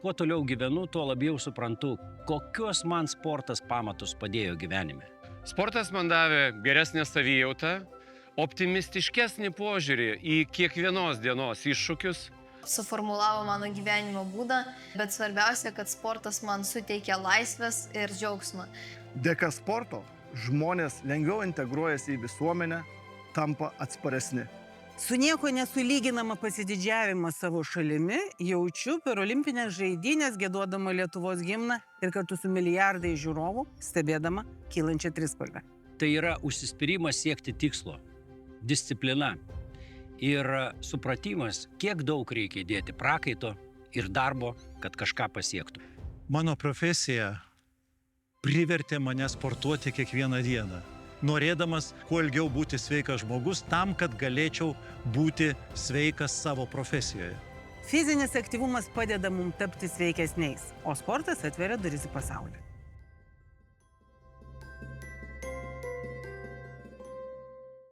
Kuo toliau gyvenu, tuo labiau suprantu, kokios man sportas pamatus padėjo gyvenime. Sportas man davė geresnę savijautą, optimistiškesnį požiūrį į kiekvienos dienos iššūkius. Suformulavo mano gyvenimo būdą, bet svarbiausia, kad sportas man suteikia laisvės ir džiaugsmą. Dėka sporto žmonės lengviau integruojasi į visuomenę, tampa atsparesni. Su nieko nesulyginama pasididžiavimą savo šalimi jaučiu per olimpinės žaidynės giedodama Lietuvos himną ir kartu su milijardai žiūrovų stebėdama kylančią trispalvę. Tai yra užsispyrimas siekti tikslo, disciplina ir supratimas, kiek daug reikia įdėti prakaito ir darbo, kad kažką pasiektų. Mano profesija privertė mane sportuoti kiekvieną dieną, norėdamas kuo ilgiau būti sveikas žmogus tam, kad galėčiau būti sveikas savo profesijoje. Fizinis aktyvumas padeda mums tapti sveikesniais, o sportas atveria duris į pasaulį.